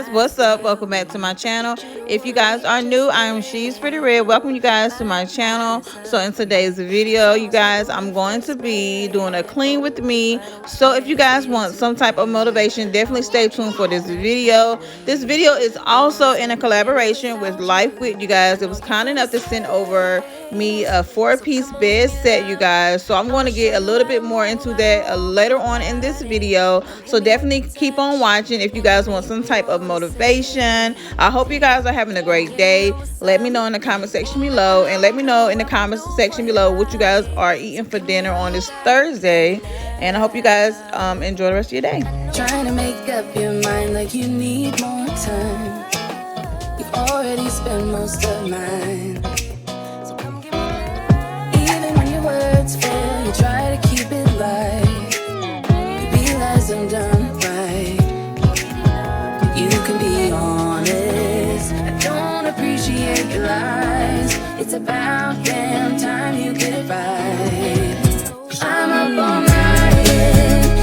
guys, what's up? Welcome back to my channel. If you guys are new, I am She's Pretty Red. Welcome you guys to my channel. So in today's video, you guys, I'm going to be doing a clean with me. So if you guys want some type of motivation, definitely stay tuned for this video. This video is also in a collaboration with Lifewit, you guys. It was kind enough to send over me a 4-piece bed set, you guys. So I'm going to get a little bit more into that later on in this video. So definitely keep on watching if you guys want some type of motivation. I hope you guys are having a great day. Let me know in the comment section below, and let me know in the comment section below what you guys are eating for dinner on this Thursday. And I hope you guys enjoy the rest of your day. Trying to make up your mind like you need more time. You've already spent most of mine. So come give me. Even when your words fail, you try to keep it light. You realize I'm done right. You can be honest. I don't appreciate your lies. It's about damn time you get it right. I'm up all night.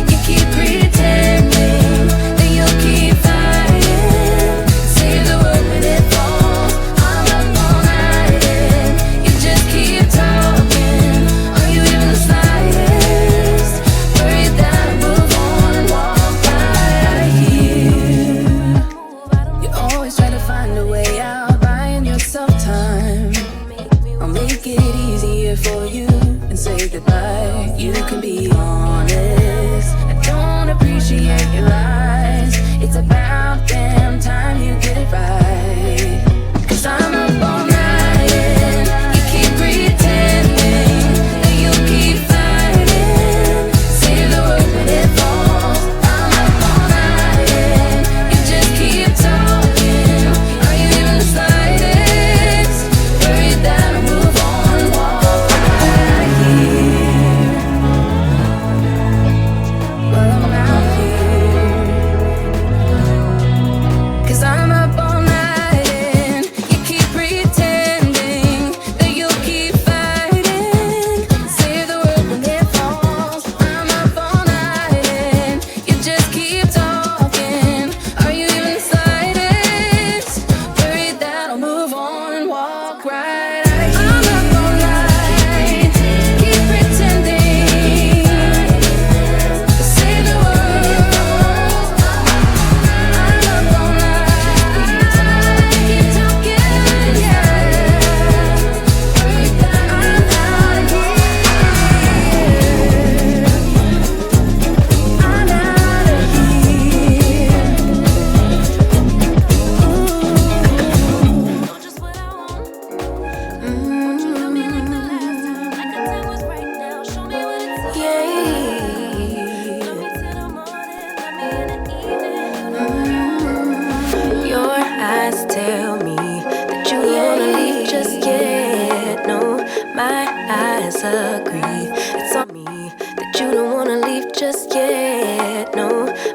You keep pretending that you'll keep fighting. Save the world when it falls. I'm up all night. You just keep talking. Are you even the slightest worried that I move on and walk right here? You always try to find a way out, buying yourself time. I'll make it easier for you and say goodbye. You can be honest. I don't appreciate your lies. It's about damn time you get it right. 'Cause I'm up all night. You keep pretending that you'll keep fighting. Save the world when it falls. I'm up all night. You just keep talking. Are you even the slightest worried that I'll move on and walk right here? Well, I'm out here. 'Cause I'm up all night and you keep pretending that you'll keep fighting. Save the world when it falls. I'm up all night and you just keep talking. Are you even the slightest worried that I'll move on and walk right? I'm up all night, keep pretending. Save the world. I'm up all night, keep talking, yeah. Worried that I'm out of here. I'm out of here. Ooh, just what I want. Won't you love me like the last time? Like the time was right now. Show me what it's like. Yeah. Love me till the morning. Love me in the evening. Your eyes tell me that you don't wanna leave just yet. No, my eyes agree. It's on me that you don't wanna leave just yet. No,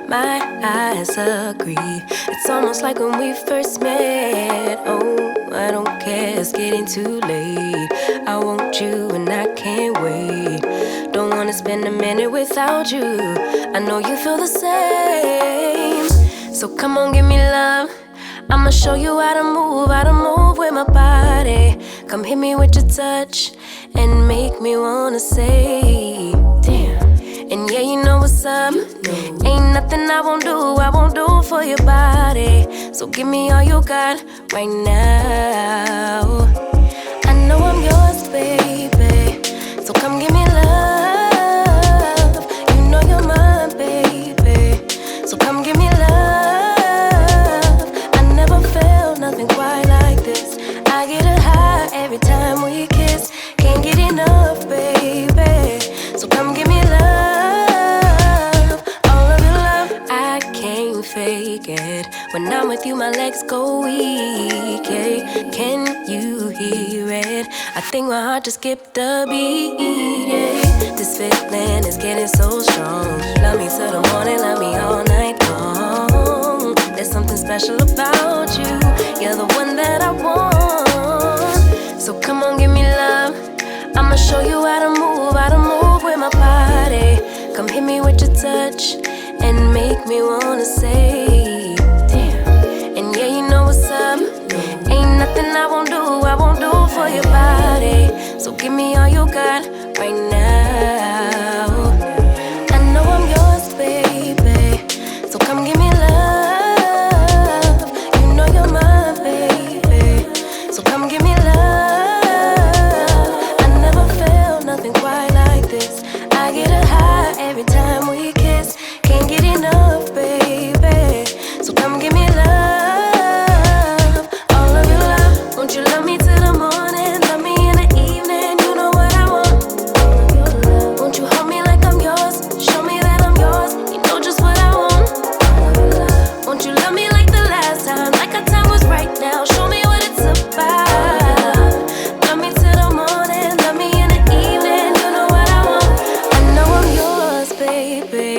my eyes agree. It's almost like when we first met. Oh, I don't care, it's getting too late. I want you and I can't wait. Don't wanna spend a minute without you. I know you feel the same. So come on, give me love. I'ma show you how to move with my body. Come hit me with your touch and make me wanna say, damn. And yeah, you know what's up. Ain't nothing I won't do for your body. So give me all you got right now. I know I'm yours, baby. So come give me love. You know you're mine, baby. So come give me love. I never felt nothing quite like this. I get a high every time we kiss. Can't get enough, baby. So come give me love. All of your love, I can't fake it. When I'm with you, my legs go weak. Yeah. Can you hear it? I think my heart just skipped a beat. Yeah. This feeling is getting so strong. Love me till the morning, love me all night long. There's something special about you. You're the one that I want. So come on, give me love. I'ma show you how to move with my body. Come hit me with your touch and make me wanna say, damn. give me all you got right now. I know I'm yours, baby, so come give me love. You know you're mine, baby, so come give me love. I never felt nothing quite like this. I get a high every time we kiss. Can't get enough, baby, so come give me love. All of your love, won't you love me till the morning? Love me in the evening, you know what I want. Won't you hold me like I'm yours? Show me that I'm yours, you know just what I want. Won't you love me like the last time? Like our time was right now, show me what it's about. Love me till the morning, love me in the evening, you know what I want. I know I'm yours, baby,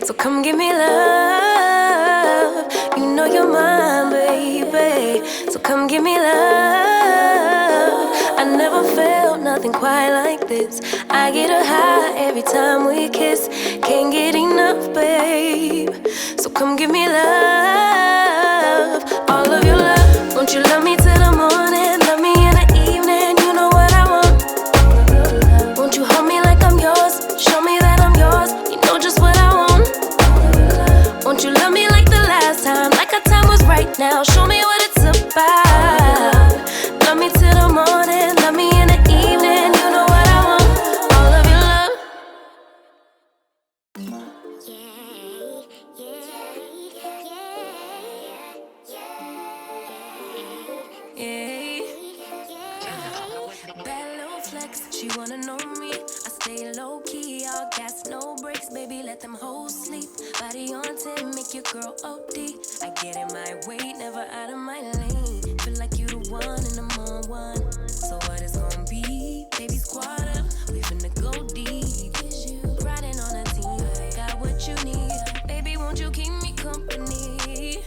so come give me love. You know you're mine, baby, so come give me love. I never felt nothing quite like this. I get a high every time we kiss. Can't get enough, babe, so come give me love. All of your love, won't you love me till the morning? Love me in the evening, you know what I want. Won't you hold me like I'm yours? Show me that I'm yours, you know just what I want. Won't you love me like the last time? Like our time was right now, show me what it's about. Love me till the morning, love me in the evening, you know what I want. All of your love. Yeah. Bad little flex, she wanna know me. I stay low key, all gas, no brakes, baby, let them hoes sleep. Body on 10, make your girl OD. I get in my way, never out of my lane. Feel like you the one and I'm on one. So what it's gonna be? Baby, squad up, we finna go deep. Riding on a team, got what you need. Baby, won't you keep me company?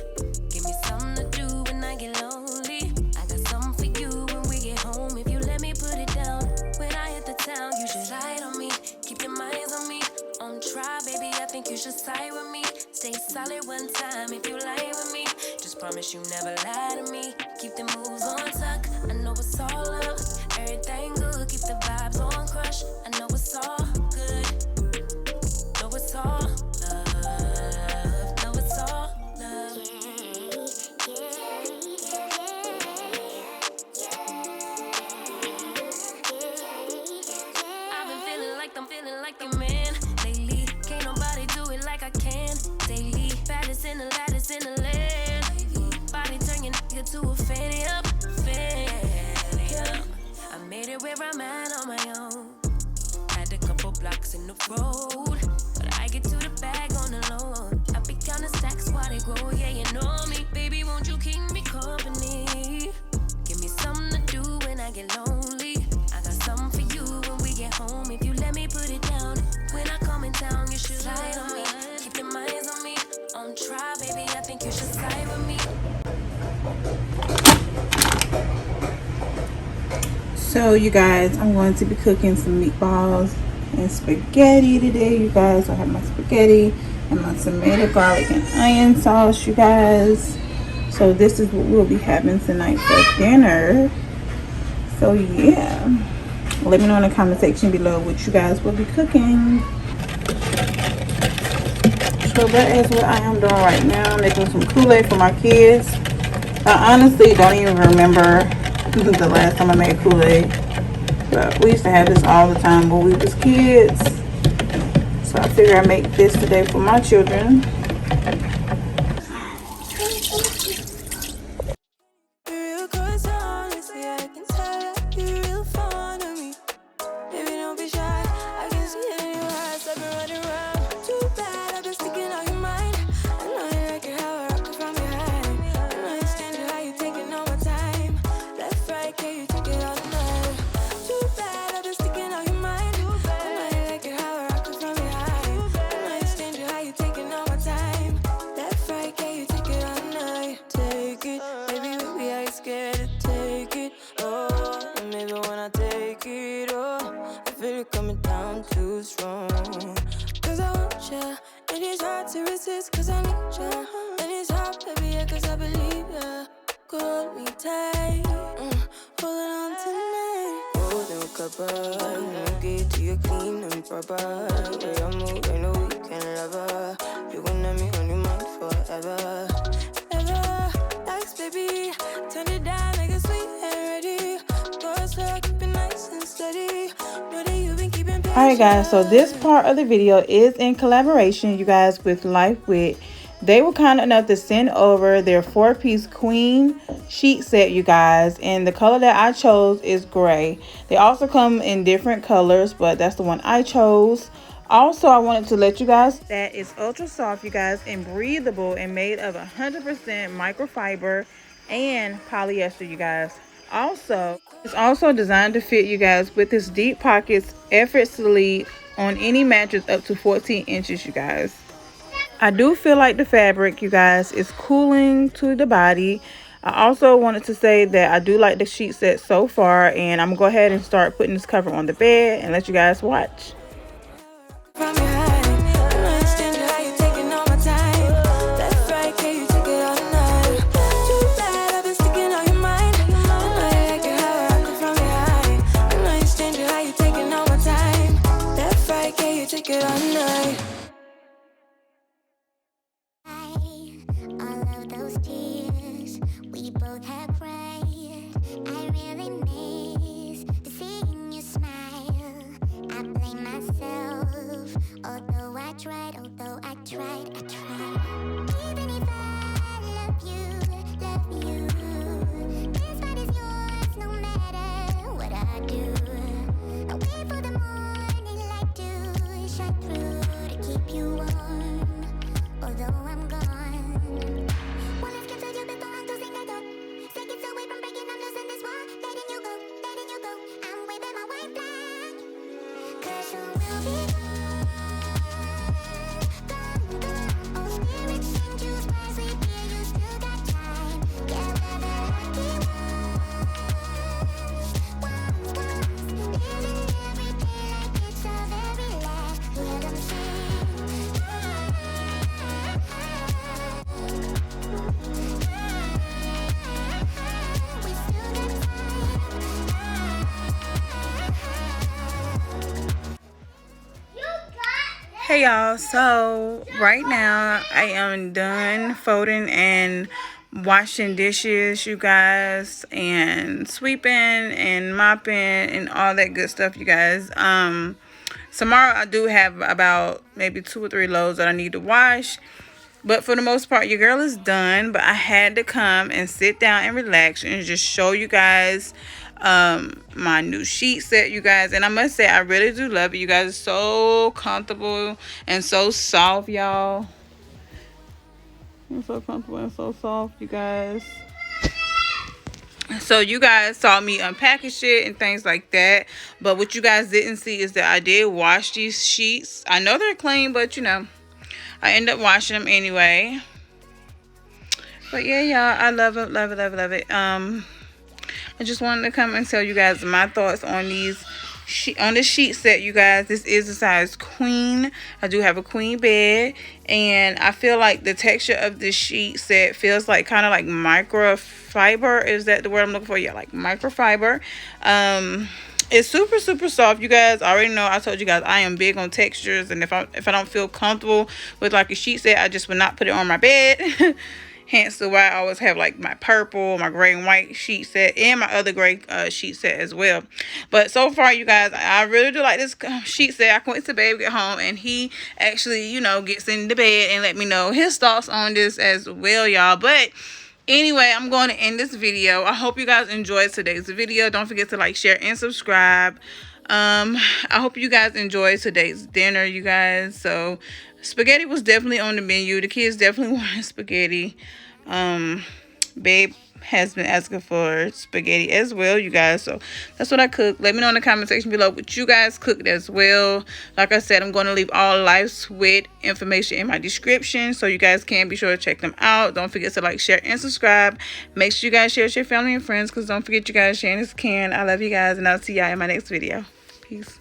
Give me something to do when I get lonely. I got something for you when we get home. If you let me put it down, when I hit the town, you should slide on me. Keep your minds on me. On try, baby, I think you should side with me. Stay solid one time if you lie with me. Just promise you never lie to me. Keep the moves on tuck. I know it's all up. Everything good. Keep the vibes on crush. I know it's all good. Know it's all love. Know it's all love. I've been feeling like I'm feeling like a man lately. Can't nobody do it like I can daily. Baddest in the lattice in the land. Body turn your nigga to a fanny up, fanny up. I made it where I'm at on my own. Had a couple blocks in the road, but I get to the bag on the low. I be counting stacks while they grow, yeah, you know me. Baby, won't you keep me company? Give me something to do when I get lonely. I got something for you when we get home. If you let me put it down, when I come in town, you should slide on me. Keep your minds on me. On try, baby, I think you should side with me. So you guys, I'm going to be cooking some meatballs and spaghetti today, you guys. I have my spaghetti and my tomato, garlic, and onion sauce, you guys. So this is what we'll be having tonight for dinner. So yeah, let me know in the comment section below what you guys will be cooking. So that is what I am doing right now. I'm making some Kool-Aid for my kids. I honestly don't even remember the last time I made Kool-Aid, but we used to have this all the time when we was kids. So I figure I make this today for my children. cuppa. Get to you clean and proper. Yeah, I'm moving a weekend lover. You gon' have me on your mind forever. Ever, thanks, baby. Turn it down, make it sweet and ready. Go slow, keep it nice and steady. Know that you've been keeping pace. Alright guys, so this part of the video is in collaboration, you guys, with Lifewit. They were kind enough to send over their 4-piece queen sheet set, you guys, and the color that I chose is gray. They also come in different colors, but that's the one I chose. Also, I wanted to let you guys that it's ultra soft, you guys, and breathable, and made of 100% microfiber and polyester, you guys. Also, it's also designed to fit, you guys, with its deep pockets effortlessly on any mattress up to 14 inches, you guys. I do feel like the fabric, you guys, is cooling to the body. I also wanted to say that I do like the sheet set so far, and I'm gonna go ahead and start putting this cover on the bed and let you guys watch. Hey y'all, so right now I am done folding and washing dishes, you guys, and sweeping and mopping and all that good stuff, you guys. Tomorrow I do have about maybe 2 or 3 loads that I need to wash, but for the most part your girl is done. But I had to come and sit down and relax and just show you guys my new sheet set, you guys. And I must say I really do love it, you guys. It's so comfortable and so soft, y'all. It's so comfortable and so soft, you guys. So you guys saw me unpackage it and things like that, but what you guys didn't see is that I did wash these sheets. I know they're clean, but you know, I end up washing them anyway. But yeah, y'all, I love it, love it, love it, love it. I just wanted to come and tell you guys my thoughts on these on this sheet set, you guys. This is a size queen. I do have a queen bed, and I feel like the texture of this sheet set feels like kind of like microfiber. Is that the word I'm looking for? Yeah, like microfiber. It's super soft, you guys. I already know, I told you guys I am big on textures, and if I don't feel comfortable with like a sheet set, I just would not put it on my bed. Hence the why I always have like my purple, my gray and white sheet set, and my other gray sheet set as well. But so far, you guys, I really do like this sheet set. I can't wait to babe get home and he actually, you know, gets in the bed and let me know his thoughts on this as well, y'all. But anyway, I'm going to end this video. I hope you guys enjoyed today's video. Don't forget to like, share, and subscribe. I hope you guys enjoyed today's dinner, you guys. So spaghetti was definitely on the menu. The kids definitely wanted spaghetti. Babe has been asking for spaghetti as well, you guys. So that's what I cooked. Let me know in the comment section below what you guys cooked as well. Like I said, I'm going to leave all Lifewit information in my description, so you guys can be sure to check them out. Don't forget to like, share, and subscribe. Make sure you guys share with your family and friends, because don't forget, you guys, sharing is can. I love you guys, and I'll see y'all in my next video. Peace.